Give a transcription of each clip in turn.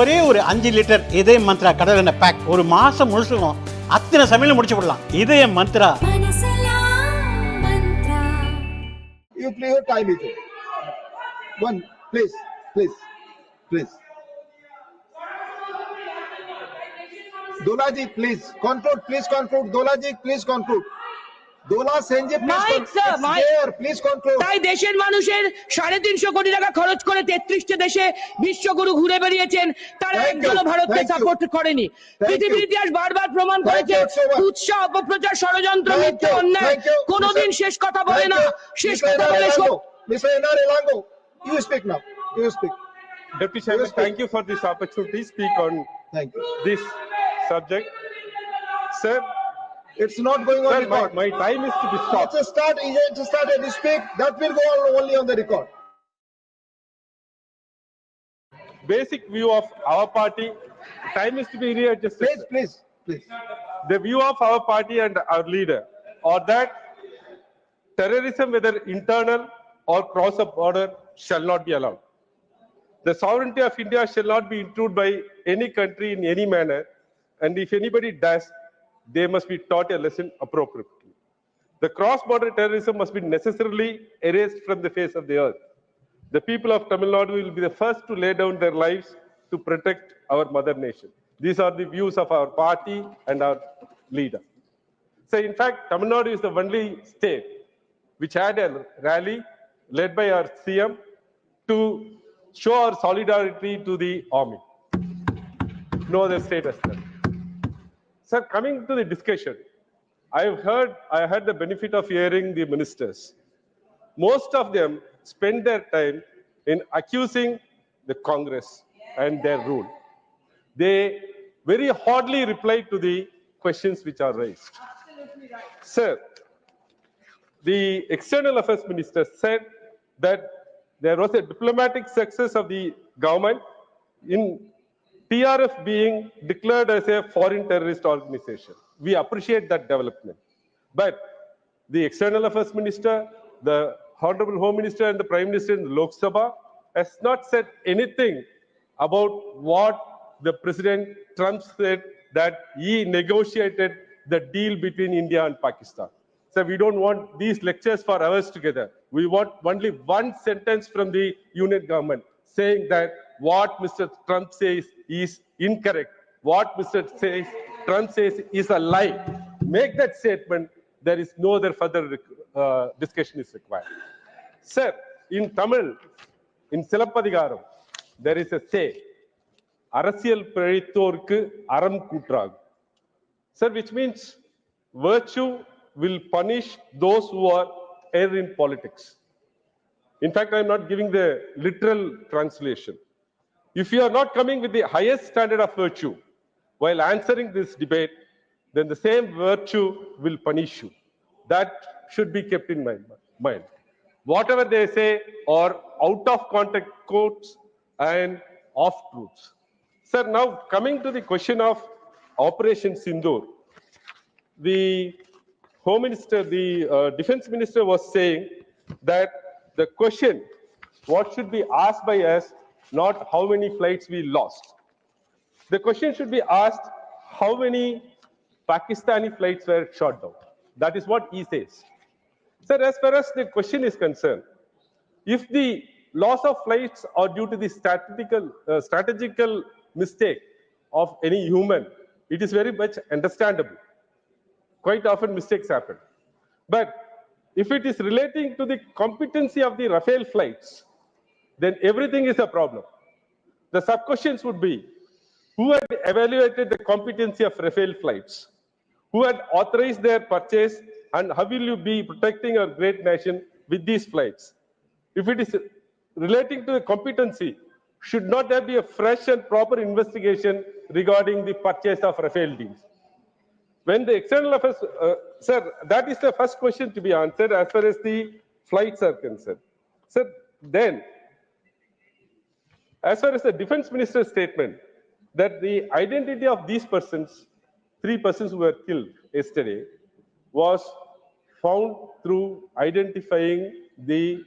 ஒரே ஒரு 5 லிட்டர் இதய மந்த்ரா கடல் எண்ணெய் பேக் ஒரு மாசம் முழுசுக்கும் அத்தனை சமையல முடிச்சு விடலாம். இதய Mantra. You play your time with it. One, please. Dolaji, please conclude. Dolaji, please conclude. Dola Senje, please conclude. তাই দেশের মানুষের 350 কোটি টাকা খরচ করে 33টা দেশে বিশ্বগুরু ঘুরে বেরিয়েছেন, তারা একদলও ভারতকে সাপোর্ট করেনি। পৃথিবীর ইতিহাস বারবার প্রমাণ করেছে উৎসাহ, অপপ্রচার, ষড়যন্ত্র, মিথ্যা, অন্যায় কোনোদিন শেষ কথা বলে না। শেষ কথা বলে Mr. Elango, you speak now. You speak. Deputy Chairman, thank you for this opportunity to speak on this subject. Sir, it's not going on record. My time is to be stopped. Let's start and speak. That will go only on the record. Basic view of our party. Time is to be readjusted. Please. The view of our party and our leader, or that terrorism, whether internal or cross the border, shall not be allowed. The sovereignty of India shall not be intruded by any country in any manner, and if anybody does, they must be taught a lesson appropriately. The cross-border terrorism must be necessarily erased from the face of the earth. The people of Tamil Nadu will be the first to lay down their lives to protect our mother nation. These are the views of our party and our leader. So in fact, Tamil Nadu is the only state which had a rally led by our CM to show our solidarity to the army. No other state has done. Sir, coming to the discussion, I had the benefit of hearing the ministers. Most of them spend their time in accusing the Congress and their rule. They very hardly reply to the questions which are raised. Sir, the External Affairs Minister said that there was a diplomatic success of the government in TRF being declared as a foreign terrorist organization. We appreciate that development. But the External Affairs Minister, the Honorable Home Minister and the Prime Minister in the Lok Sabha has not said anything about what the President Trump said, that he negotiated the deal between India and Pakistan. So we don't want these lectures for hours together. We want only one sentence from the union government saying that what Mr. Trump says is incorrect. What Mr. Trump says is a lie. Make that statement. There is no other further discussion is required. Sir, in Tamil, in Silappadigaram, there is a say, Arasiyal Pradithorku Aram Kutrag. Sir, which means virtue will punish those who are err in politics. In fact, I am not giving the literal translation. If you are not coming with the highest standard of virtue while answering this debate, then the same virtue will punish you. That should be kept in mind. Whatever they say are out of context quotes and off truths. Sir, now coming to the question of Operation Sindhoor, the Home Minister, the Defense Minister was saying that the question, what should be asked by us, not how many flights we lost. The question should be asked, how many Pakistani flights were shot down? That is what he says. Sir, as far as the question is concerned, if the loss of flights are due to the strategical mistake of any human, it is very much understandable. Quite often mistakes happen. But if it is relating to the competency of the Rafale flights, then everything is a problem. The sub-questions would be, who had evaluated the competency of Rafale flights? Who had authorized their purchase, and how will you be protecting our great nation with these flights? If it is relating to the competency, should not there be a fresh and proper investigation regarding the purchase of Rafale deals? When the external affairs, sir, that is the first question to be answered as far as the flights are concerned. Sir, then, as far as the Defense Minister's statement that the identity of these persons, 3 persons who were killed yesterday, was found through identifying the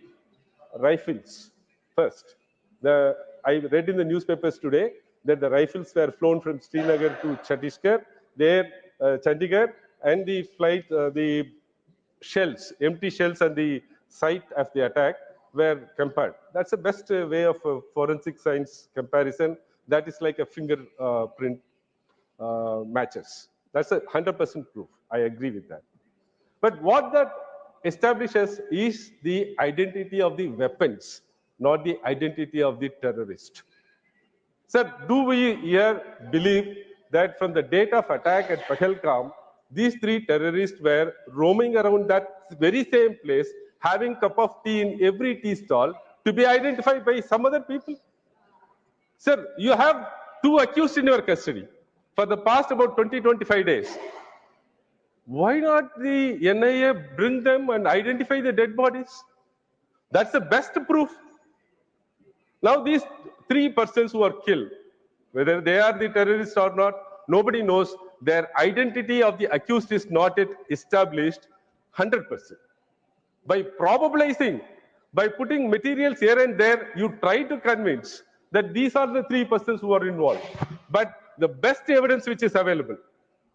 rifles first. I read in the newspapers today that the rifles were flown from Srinagar to Chhattisgarh, there Chandigarh, and the flight, the shells, empty shells at the site of the attack were compared. That's the best way of forensic science comparison. That is like a fingerprint matches. That's 100% proof. I agree with that. But what that establishes is the identity of the weapons, not the identity of the terrorist. Sir, do we here believe that from the date of attack at Pahalgam, these three terrorists were roaming around that very same place, having cup of tea in every tea stall to be identified by some other people? Sir, you have two accused in your custody for the past about 20-25 days. Why not the NIA bring them and identify the dead bodies? That's the best proof. Now these three persons who are killed, whether they are the terrorists or not, nobody knows. Their identity of the accused is not yet established 100%. By probabilizing, by putting materials here and there, you try to convince that these are the three persons who are involved. But the best evidence which is available,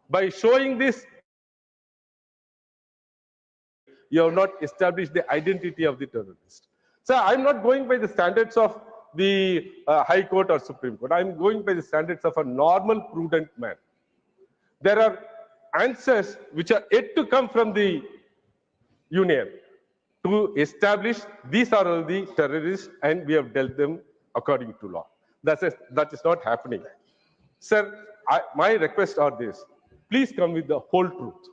by showing this, you have not established the identity of the terrorist. So I'm not going by the standards of the High Court or Supreme Court. I'm going by the standards of a normal, prudent man. There are answers which are yet to come from the Union to establish these are all the terrorists and we have dealt them according to law. That is not happening. Sir, my request are this. Please come with the whole truth.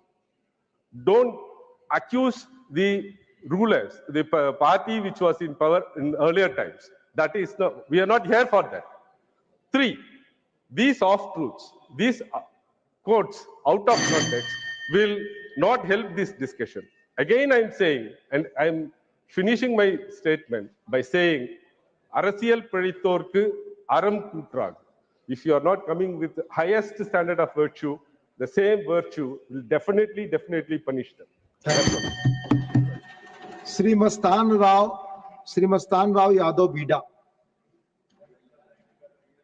Don't accuse the rulers, the party which was in power in earlier times. That is not, we are not here for that. 3, these off-truths, these quotes out of context will not help this discussion. Again, I'm saying, and I'm finishing my statement by saying, அரசியல் பிழைத்தோர்க்கு அறம் கூற்றாகும். If you are not coming with the highest standard of virtue, the same virtue will definitely punish them. Srimastan Rao Yadav Bida.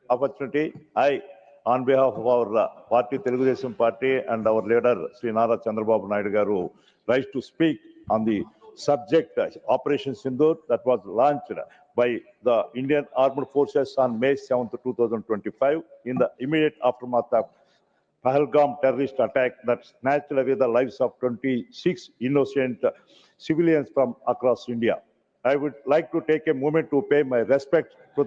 Opportunity. I, on behalf of our party, Telugu Desam Party, and our leader, Sri Nara Chandrababu Naidu Garu, rise to speak on the subject Operation Sindhoor that was launched by the Indian Armed Forces on May 7th, 2025, in the immediate aftermath of Pahalgam terrorist attack that snatched away the lives of 26 innocent civilians from across India. I would like to take a moment to pay my respect to